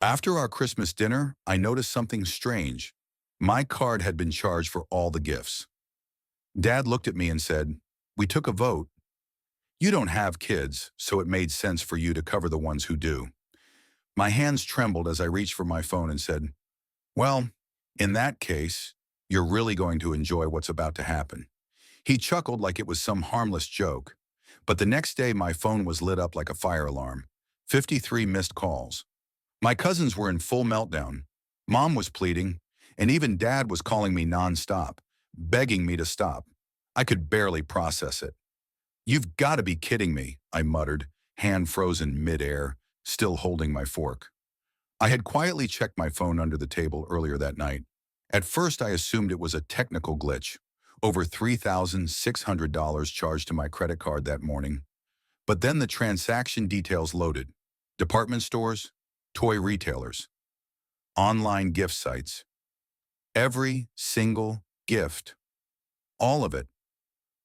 After our Christmas dinner, I noticed something strange. My card had been charged for all the gifts. Dad looked at me and said, "We took a vote. You don't have kids, so it made sense for you to cover the ones who do." My hands trembled as I reached for my phone and said, "Well, in that case, you're really going to enjoy what's about to happen." He chuckled like it was some harmless joke. But the next day, my phone was lit up like a fire alarm. 53 missed calls. My cousins were in full meltdown. Mom was pleading, and even Dad was calling me nonstop, begging me to stop. I could barely process it. "You've got to be kidding me," I muttered, hand frozen midair, still holding my fork. I had quietly checked my phone under the table earlier that night. At first, I assumed it was a technical glitch. Over $3,600 charged to my credit card that morning. But then the transaction details loaded. Department stores, toy retailers, online gift sites. Every single gift. All of it.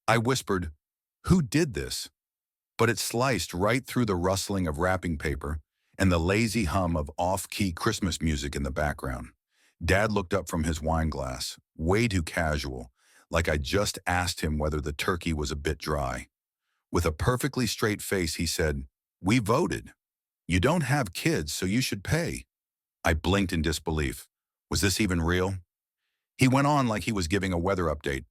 I whispered, "Who did this?" But it sliced right through the rustling of wrapping paper and the lazy hum of off-key Christmas music in the background. Dad looked up from his wine glass, way too casual, like I just asked him whether the turkey was a bit dry. With a perfectly straight face, he said, "We voted. You don't have kids, so you should pay." I blinked in disbelief. Was this even real? He went on like he was giving a weather update.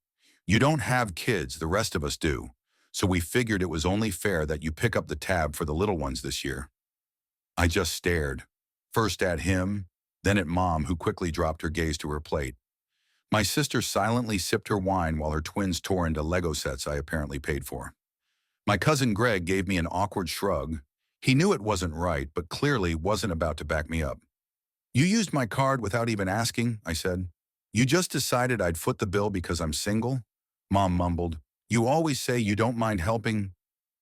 "You don't have kids, the rest of us do. So we figured it was only fair that you pick up the tab for the little ones this year." I just stared, first at him, then at Mom, who quickly dropped her gaze to her plate. My sister silently sipped her wine while her twins tore into Lego sets I apparently paid for. My cousin Greg gave me an awkward shrug. He knew it wasn't right, but clearly wasn't about to back me up. "You used my card without even asking," I said. "You just decided I'd foot the bill because I'm single?" Mom mumbled, "You always say you don't mind helping."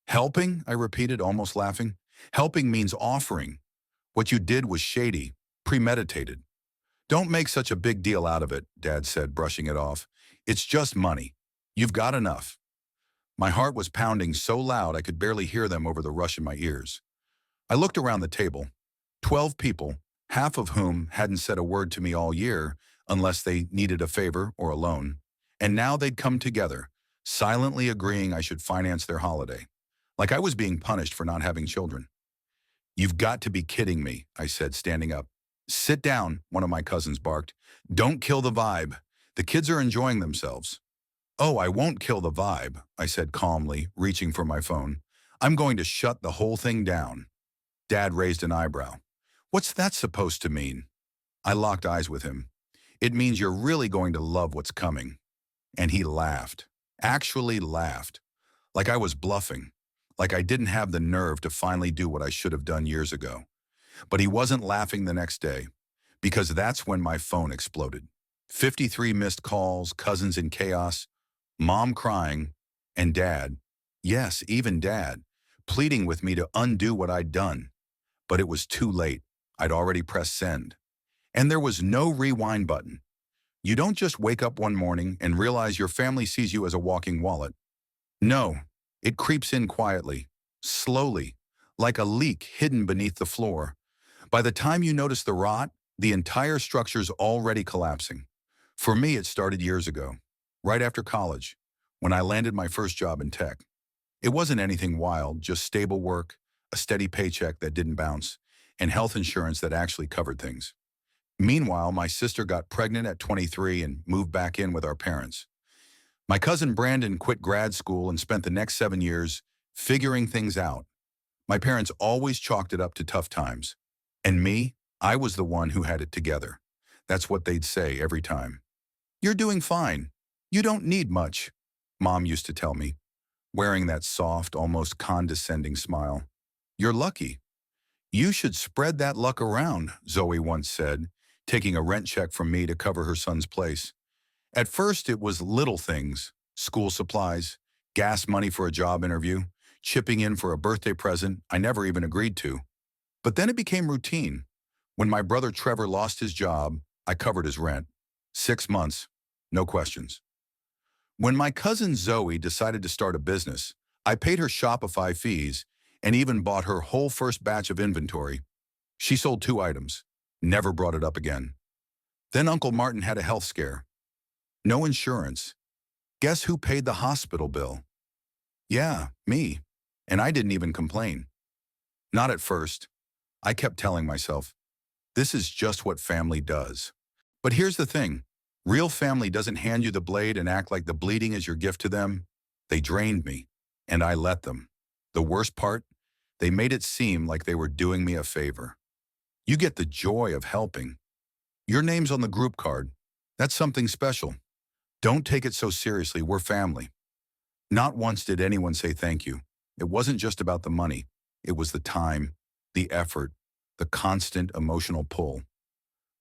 "Helping?" I repeated, almost laughing. "Helping means offering. What you did was shady, premeditated." "Don't make such a big deal out of it," Dad said, brushing it off. "It's just money. You've got enough." My heart was pounding so loud I could barely hear them over the rush in my ears. I looked around the table. 12 people, half of whom hadn't said a word to me all year unless they needed a favor or a loan. And now they'd come together, silently agreeing I should finance their holiday. Like I was being punished for not having children. "You've got to be kidding me," I said, standing up. "Sit down," one of my cousins barked. "Don't kill the vibe. The kids are enjoying themselves." "Oh, I won't kill the vibe," I said calmly, reaching for my phone. "I'm going to shut the whole thing down." Dad raised an eyebrow. "What's that supposed to mean?" I locked eyes with him. "It means you're really going to love what's coming." And he laughed. Actually laughed. Like I was bluffing. Like I didn't have the nerve to finally do what I should have done years ago. But he wasn't laughing the next day, because that's when my phone exploded. 53 missed calls, cousins in chaos, Mom crying, and Dad, yes, even Dad, pleading with me to undo what I'd done. But it was too late. I'd already pressed send. And there was no rewind button. You don't just wake up one morning and realize your family sees you as a walking wallet. No, it creeps in quietly, slowly, like a leak hidden beneath the floor. By the time you notice the rot, the entire structure's already collapsing. For me, it started years ago, right after college, when I landed my first job in tech. It wasn't anything wild, just stable work, a steady paycheck that didn't bounce, and health insurance that actually covered things. Meanwhile, my sister got pregnant at 23 and moved back in with our parents. My cousin Brandon quit grad school and spent the next 7 years figuring things out. My parents always chalked it up to tough times. And me, I was the one who had it together. That's what they'd say every time. "You're doing fine. You don't need much," Mom used to tell me, wearing that soft, almost condescending smile. "You're lucky." "You should spread that luck around," Zoe once said, taking a rent check from me to cover her son's place. At first, it was little things, school supplies, gas money for a job interview, chipping in for a birthday present I never even agreed to. But then it became routine. When my brother Trevor lost his job, I covered his rent. 6 months, no questions. When my cousin Zoe decided to start a business, I paid her Shopify fees and even bought her whole first batch of inventory. She sold 2 items, Never brought it up again. Then Uncle Martin had a health scare. No insurance. Guess who paid the hospital bill? Yeah, me. And I didn't even complain. Not at first. I kept telling myself, this is just what family does. But here's the thing. Real family doesn't hand you the blade and act like the bleeding is your gift to them. They drained me, and I let them. The worst part, they made it seem like they were doing me a favor. You get the joy of helping. Your name's on the group card. That's something special. Don't take it so seriously, we're family. Not once did anyone say thank you. It wasn't just about the money. It was the time, the effort, the constant emotional pull.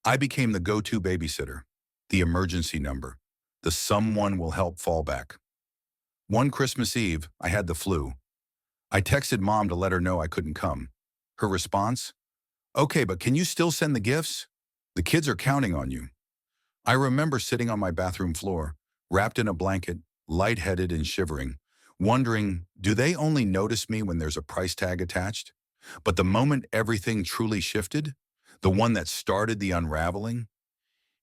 I became the go-to babysitter, the emergency number, the someone will help fallback. One Christmas Eve, I had the flu. I texted Mom to let her know I couldn't come. Her response? Okay, but can you still send the gifts? The kids are counting on you. I remember sitting on my bathroom floor, wrapped in a blanket, lightheaded and shivering, wondering, do they only notice me when there's a price tag attached? But the moment everything truly shifted, the one that started the unraveling,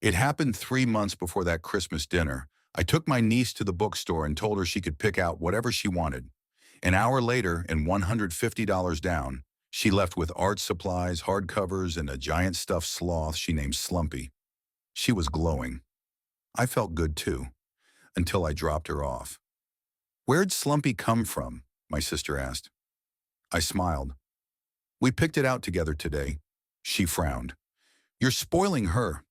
it happened 3 months before that Christmas dinner. I took my niece to the bookstore and told her she could pick out whatever she wanted. An hour later, and $150 down, she left with art supplies, hardcovers, and a giant stuffed sloth she named Slumpy. She was glowing. I felt good too, until I dropped her off. Where'd Slumpy come from? My sister asked. I smiled. We picked it out together today. She frowned. You're spoiling her.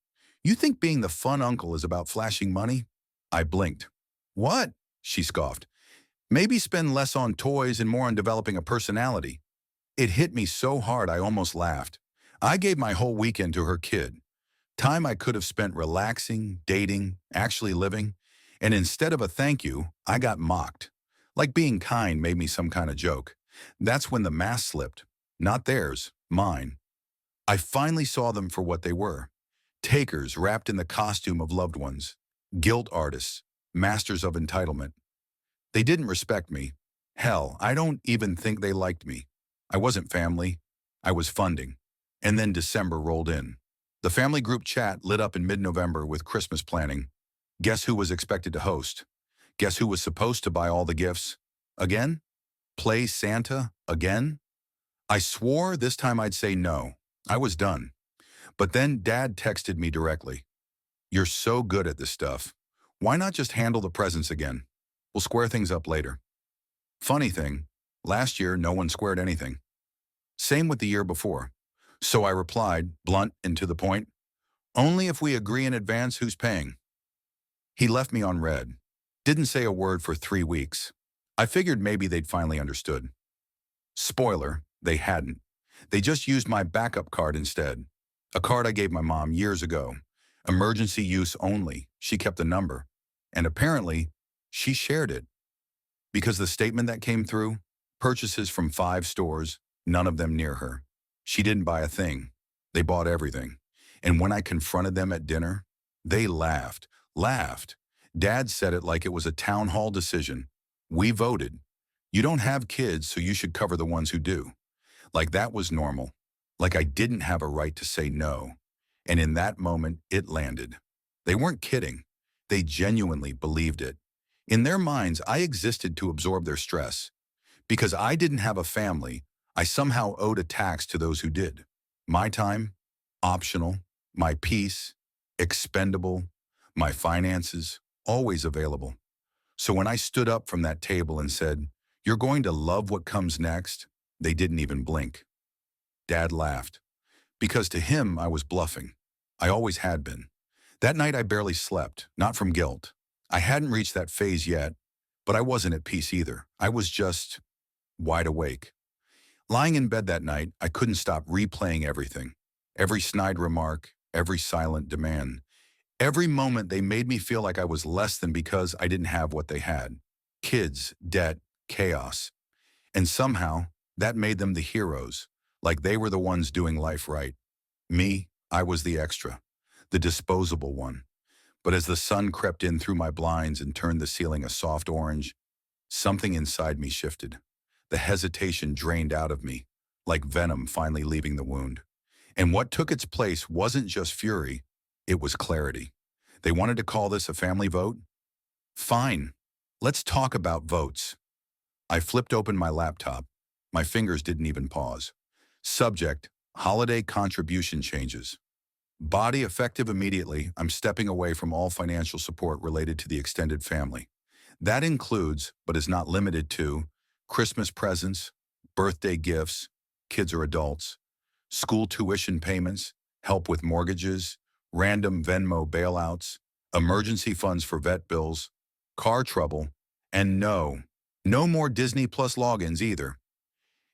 You think being the fun uncle is about flashing money? I blinked. What? She scoffed. Maybe spend less on toys and more on developing a personality. It hit me so hard I almost laughed. I gave my whole weekend to her kid. Time I could have spent relaxing, dating, actually living, and instead of a thank you, I got mocked. Like being kind made me some kind of joke. That's when the mask slipped. Not theirs, mine. I finally saw them for what they were. Takers wrapped in the costume of loved ones. Guilt artists, masters of entitlement. They didn't respect me. Hell, I don't even think they liked me. I wasn't family. I was funding. And then December rolled in. The family group chat lit up in mid-November with Christmas planning. Guess who was expected to host? Guess who was supposed to buy all the gifts? Again? Play Santa? Again? I swore this time I'd say no. I was done. But then Dad texted me directly. You're so good at this stuff. Why not just handle the presents again? We'll square things up later. Funny thing, last year no one squared anything. Same with the year before. So I replied, blunt and to the point, only if we agree in advance who's paying. He left me on red. Didn't say a word for 3 weeks. I figured maybe they'd finally understood. Spoiler, they hadn't. They just used my backup card instead. A card I gave my mom years ago. Emergency use only. She kept the number. And apparently, she shared it. Because the statement that came through, purchases from 5 stores, none of them near her. She didn't buy a thing. They bought everything. And when I confronted them at dinner, they laughed. Dad said it like it was a town hall decision. We voted. You don't have kids, so you should cover the ones who do. Like that was normal. Like I didn't have a right to say no. And in that moment, it landed. They weren't kidding. They genuinely believed it. In their minds, I existed to absorb their stress. Because I didn't have a family, I somehow owed a tax to those who did. My time, optional. My peace, expendable. My finances, always available. So when I stood up from that table and said, you're going to love what comes next, they didn't even blink. Dad laughed. Because to him, I was bluffing. I always had been. That night I barely slept, not from guilt. I hadn't reached that phase yet, but I wasn't at peace either. I was just wide awake. Lying in bed that night, I couldn't stop replaying everything. Every snide remark, every silent demand. Every moment they made me feel like I was less than because I didn't have what they had. Kids, debt, chaos. And somehow, that made them the heroes, like they were the ones doing life right. Me, I was the extra, the disposable one. But as the sun crept in through my blinds and turned the ceiling a soft orange, something inside me shifted. The hesitation drained out of me, like venom finally leaving the wound. And what took its place wasn't just fury, it was clarity. They wanted to call this a family vote? Fine. Let's talk about votes. I flipped open my laptop. My fingers didn't even pause. Subject, holiday contribution changes. Body effective immediately, I'm stepping away from all financial support related to the extended family. That includes, but is not limited to, Christmas presents, birthday gifts, kids or adults, school tuition payments, help with mortgages, random Venmo bailouts, emergency funds for vet bills, car trouble, and no more Disney Plus logins either.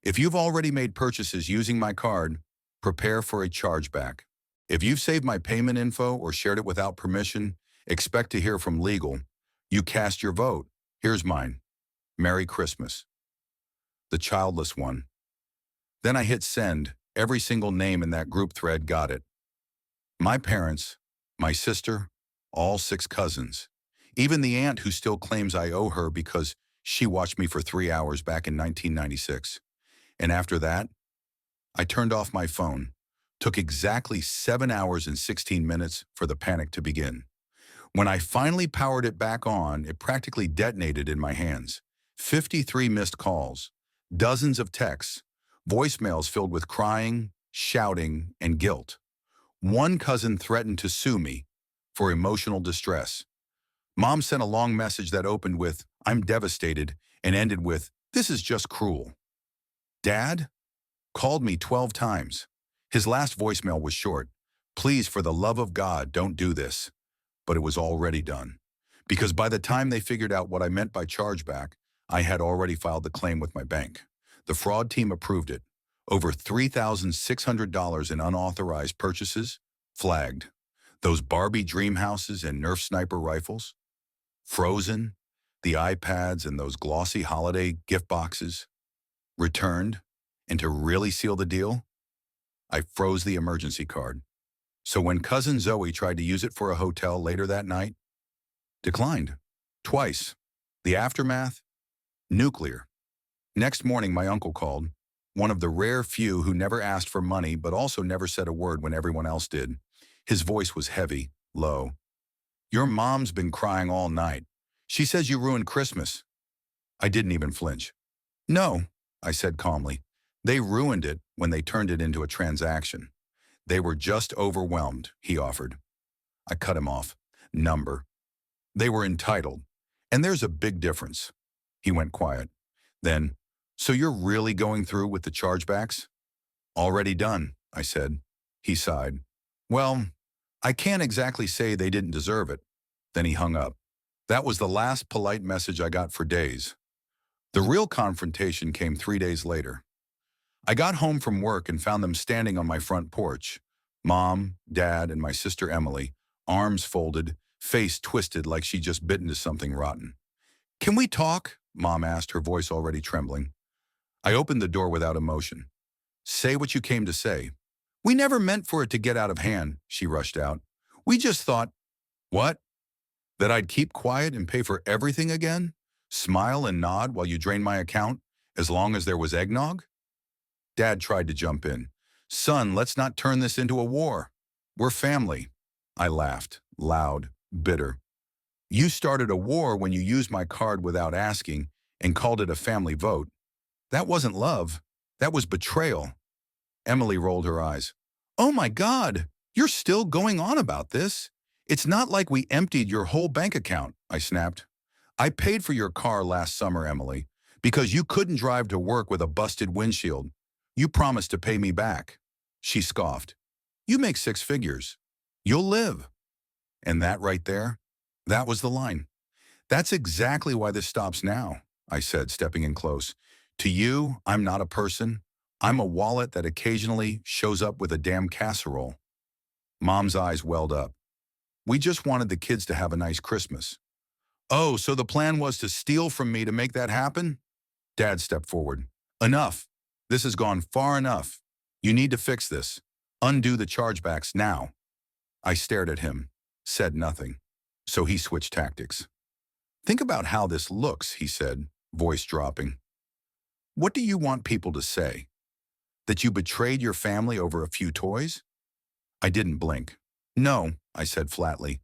If you've already made purchases using my card, prepare for a chargeback. If you've saved my payment info or shared it without permission, expect to hear from legal. You cast your vote. Here's mine. Merry Christmas. The childless one. Then I hit send. Every single name in that group thread got it. My parents, my sister, all 6 cousins. Even the aunt who still claims I owe her because she watched me for 3 hours back in 1996. And after that, I turned off my phone. Took exactly 7 hours and 16 minutes for the panic to begin. When I finally powered it back on, it practically detonated in my hands. 53 missed calls, dozens of texts, voicemails filled with crying, shouting, and guilt. One cousin threatened to sue me for emotional distress. Mom sent a long message that opened with, "I'm devastated," and ended with, "This is just cruel." Dad called me 12 times. His last voicemail was short. "Please, for the love of God, don't do this." But it was already done. Because by the time they figured out what I meant by chargeback, I had already filed the claim with my bank. The fraud team approved it. Over $3,600 in unauthorized purchases, flagged. Those Barbie dream houses and Nerf sniper rifles, frozen. The iPads and those glossy holiday gift boxes, returned. And to really seal the deal, I froze the emergency card. So when cousin Zoe tried to use it for a hotel later that night, declined. Twice. The aftermath? Nuclear. Next morning, my uncle called, one of the rare few who never asked for money but also never said a word when everyone else did. His voice was heavy, low. "Your mom's been crying all night. She says you ruined Christmas." I didn't even flinch. "No," I said calmly. "They ruined it when they turned it into a transaction. They were just overwhelmed," he offered. I cut him off. "Number. They were entitled. And there's a big difference." He went quiet. Then, "So you're really going through with the chargebacks?" "Already done," I said. He sighed. "Well, I can't exactly say they didn't deserve it." Then he hung up. That was the last polite message I got for days. The real confrontation came 3 days later. I got home from work and found them standing on my front porch. Mom, Dad, and my sister Emily, arms folded, face twisted like she just bit into something rotten. "Can we talk?" Mom asked, her voice already trembling. I opened the door without emotion. "Say what you came to say." "We never meant for it to get out of hand," she rushed out. "We just thought—" "What? That I'd keep quiet and pay for everything again? Smile and nod while you drain my account, as long as there was eggnog?" Dad tried to jump in. "Son, let's not turn this into a war. We're family." I laughed, loud, bitter. "You started a war when you used my card without asking and called it a family vote. That wasn't love. That was betrayal." Emily rolled her eyes. "Oh my God, you're still going on about this? It's not like we emptied your whole bank account," I snapped. "I paid for your car last summer, Emily, because you couldn't drive to work with a busted windshield. You promised to pay me back." She scoffed. "You make 6 figures. You'll live." And that right there, that was the line. "That's exactly why this stops now," I said, stepping in close. "To you, I'm not a person. I'm a wallet that occasionally shows up with a damn casserole." Mom's eyes welled up. "We just wanted the kids to have a nice Christmas." "Oh, so the plan was to steal from me to make that happen?" Dad stepped forward. "Enough. This has gone far enough. You need to fix this. Undo the chargebacks now." I stared at him, said nothing. So he switched tactics. "Think about how this looks," he said, voice dropping. "What do you want people to say? That you betrayed your family over a few toys? I didn't blink. No, I said flatly.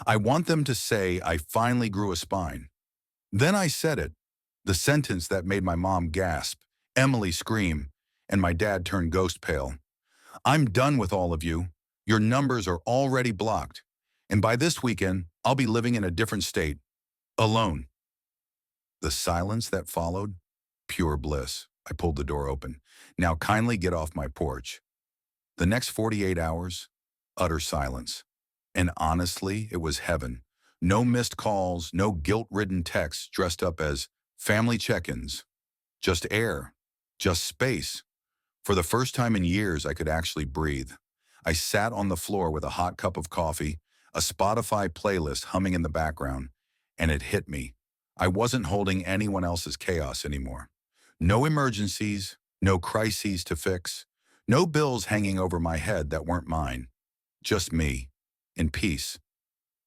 I want them to say I finally grew a spine. Then I said it, the sentence that made my mom gasp, Emily scream, and my dad turn ghost pale. I'm done with all of you. Your numbers are already blocked. And by this weekend, I'll be living in a different state, alone. The silence that followed, pure bliss. I pulled the door open. Now kindly get off my porch. The next 48 hours, utter silence. And honestly, it was heaven. No missed calls, no guilt-ridden texts dressed up as family check-ins. Just air, just space. For the first time in years, I could actually breathe. I sat on the floor with a hot cup of coffee, a Spotify playlist humming in the background, and it hit me. I wasn't holding anyone else's chaos anymore. No emergencies, no crises to fix, no bills hanging over my head that weren't mine. Just me, in peace.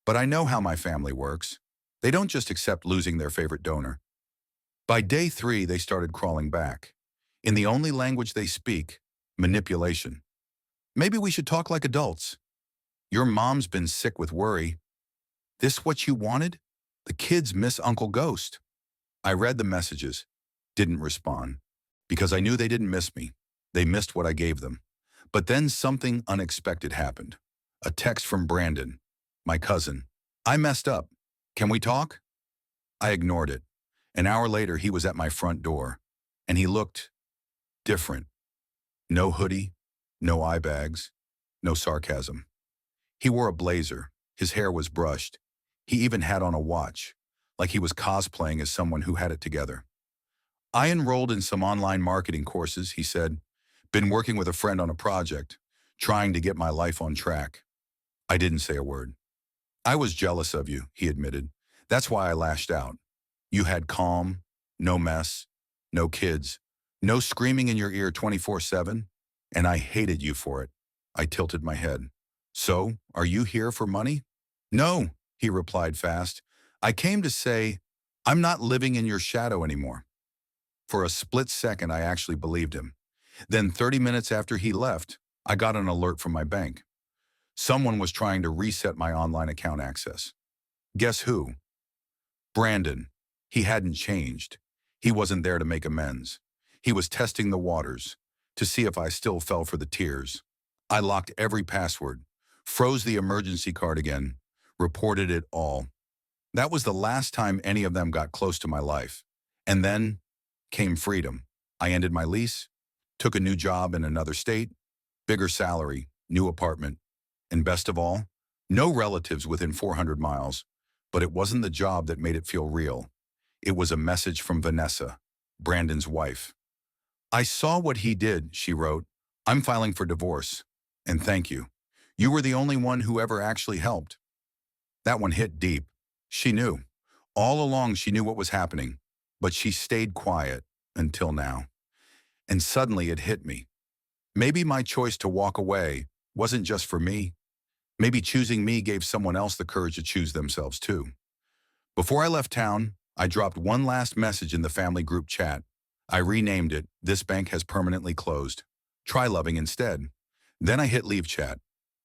But I know how my family works. They don't just accept losing their favorite donor. By day 3, they started crawling back. In the only language they speak, manipulation. Maybe we should talk like adults. Your mom's been sick with worry. This what you wanted? The kids miss Uncle Ghost. I read the messages, didn't respond, because I knew they didn't miss me. They missed what I gave them. But then something unexpected happened. A text from Brandon, my cousin. I messed up. Can we talk? I ignored it. An hour later, he was at my front door, and he looked different. No hoodie, no eye bags, no sarcasm. He wore a blazer. His hair was brushed. He even had on a watch, like he was cosplaying as someone who had it together. I enrolled in some online marketing courses, he said. Been working with a friend on a project, trying to get my life on track. I didn't say a word. I was jealous of you, he admitted. That's why I lashed out. You had calm, no mess, no kids, no screaming in your ear 24/7, and I hated you for it. I tilted my head. So, are you here for money? No, he replied fast. I came to say, I'm not living in your shadow anymore. For a split second, I actually believed him. Then 30 minutes after he left, I got an alert from my bank. Someone was trying to reset my online account access. Guess who? Brandon. He hadn't changed. He wasn't there to make amends. He was testing the waters to see if I still fell for the tears. I locked every password, froze the emergency card again, reported it all. That was the last time any of them got close to my life. And then came freedom. I ended my lease, took a new job in another state, bigger salary, new apartment, and best of all, no relatives within 400 miles. But it wasn't the job that made it feel real. It was a message from Vanessa, Brandon's wife. I saw what he did, she wrote. I'm filing for divorce. And thank you. You were the only one who ever actually helped. That one hit deep. She knew. All along she knew what was happening, but she stayed quiet until now. And suddenly it hit me. Maybe my choice to walk away wasn't just for me. Maybe choosing me gave someone else the courage to choose themselves too. Before I left town, I dropped one last message in the family group chat. I renamed it, This Bank Has Permanently Closed. Try loving instead. Then I hit leave chat.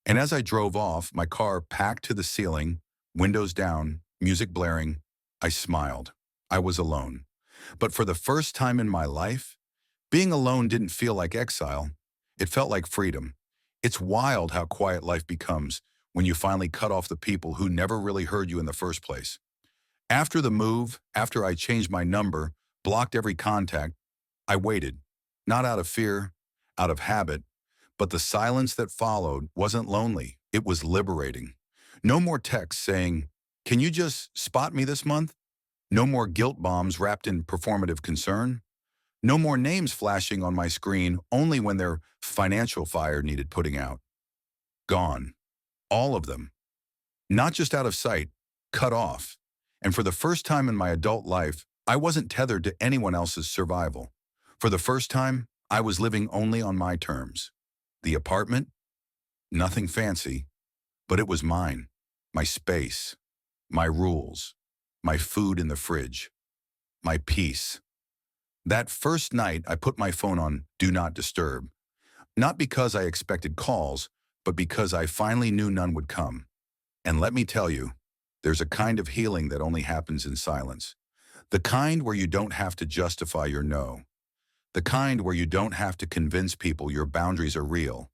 And as I drove off, my car packed to the ceiling, windows down, music blaring, I smiled. I was alone. But for the first time in my life, being alone didn't feel like exile. It felt like freedom. It's wild how quiet life becomes when you finally cut off the people who never really heard you in the first place. After the move, after I changed my number, blocked every contact, I waited. Not out of fear, out of habit, but the silence that followed wasn't lonely. It was liberating. No more texts saying, can you just spot me this month? No more guilt bombs wrapped in performative concern. No more names flashing on my screen only when their financial fire needed putting out. Gone. All of them. Not just out of sight, cut off. And for the first time in my adult life, I wasn't tethered to anyone else's survival. For the first time, I was living only on my terms. The apartment? Nothing fancy, but it was mine. My space, my rules, my food in the fridge, my peace. That first night, I put my phone on Do Not Disturb Not because I expected calls, but because I finally knew none would come. And let me tell you, there's a kind of healing that only happens in silence. The kind where you don't have to justify your no. The kind where you don't have to convince people your boundaries are real.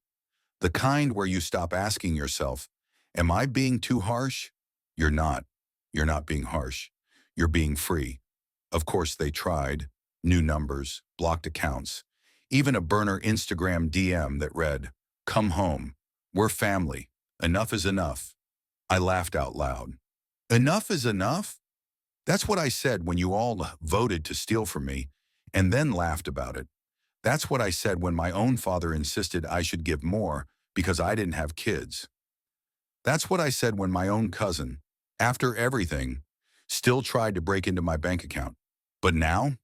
The kind where you stop asking yourself, am I being too harsh? You're not. You're not being harsh. You're being free. Of course they tried. New numbers, blocked accounts, even a burner Instagram DM that read, "Come home. We're family. Enough is enough." I laughed out loud. Enough is enough? That's what I said when you all voted to steal from me and then laughed about it. That's what I said when my own father insisted I should give more because I didn't have kids. That's what I said when my own cousin, after everything, still tried to break into my bank account. But now,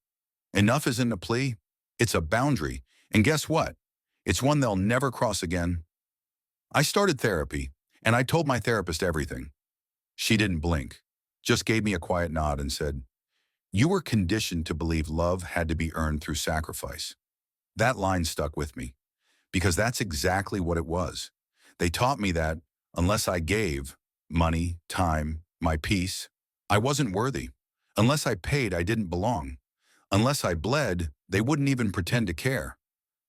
enough isn't a plea, it's a boundary. And guess what? It's one they'll never cross again. I started therapy, and I told my therapist everything. She didn't blink, just gave me a quiet nod and said, "You were conditioned to believe love had to be earned through sacrifice." That line stuck with me, because that's exactly what it was. They taught me that unless I gave money, time, my peace, I wasn't worthy. Unless I paid, I didn't belong. Unless I bled, they wouldn't even pretend to care.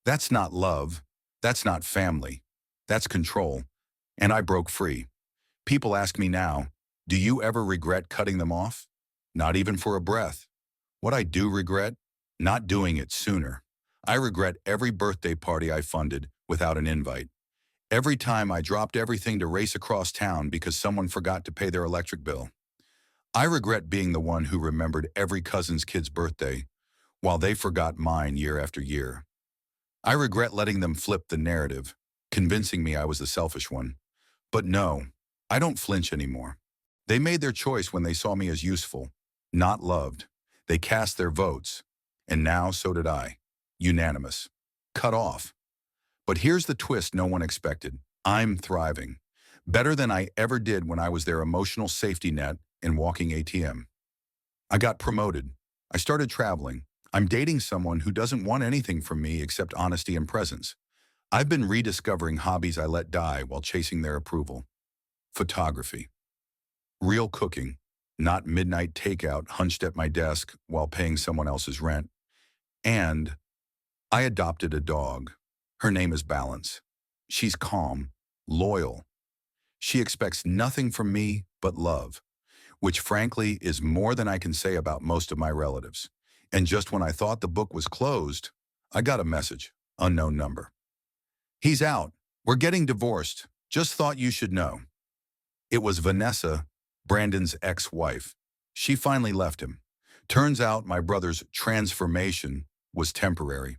That's not love. That's not family. That's control. And I broke free. People ask me now, do you ever regret cutting them off? Not even for a breath. What I do regret? Not doing it sooner. I regret every birthday party I funded without an invite. Every time I dropped everything to race across town because someone forgot to pay their electric bill. I regret being the one who remembered every cousin's kid's birthday while they forgot mine year after year. I regret letting them flip the narrative, convincing me I was the selfish one. But no, I don't flinch anymore. They made their choice when they saw me as useful, not loved. They cast their votes. And now so did I. Unanimous. Cut off. But here's the twist no one expected. I'm thriving. Better than I ever did when I was their emotional safety net and walking ATM. I got promoted. I started traveling. I'm dating someone who doesn't want anything from me except honesty and presence. I've been rediscovering hobbies I let die while chasing their approval. Photography. Real cooking, not midnight takeout hunched at my desk while paying someone else's rent. And I adopted a dog. Her name is Balance. She's calm, loyal. She expects nothing from me but love, which frankly is more than I can say about most of my relatives. And just when I thought the book was closed, I got a message, unknown number. "He's out. We're getting divorced. Just thought you should know." It was Vanessa, Brandon's ex-wife. She finally left him. Turns out my brother's transformation was temporary.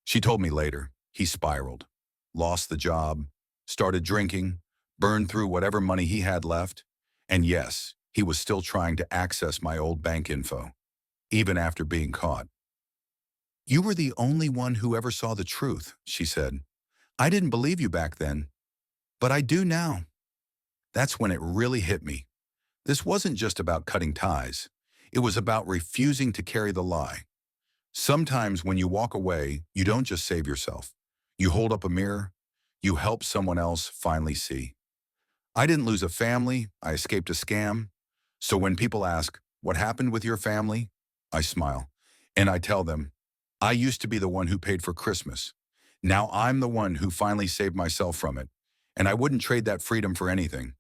She told me later, he spiraled, lost the job, started drinking, burned through whatever money he had left, and yes, he was still trying to access my old bank info, even after being caught. "You were the only one who ever saw the truth," she said. "I didn't believe you back then, but I do now." That's when it really hit me. This wasn't just about cutting ties. It was about refusing to carry the lie. Sometimes when you walk away, you don't just save yourself. You hold up a mirror. You help someone else finally see. I didn't lose a family. I escaped a scam. So when people ask, "What happened with your family?" I smile. And I tell them, I used to be the one who paid for Christmas. Now I'm the one who finally saved myself from it. And I wouldn't trade that freedom for anything.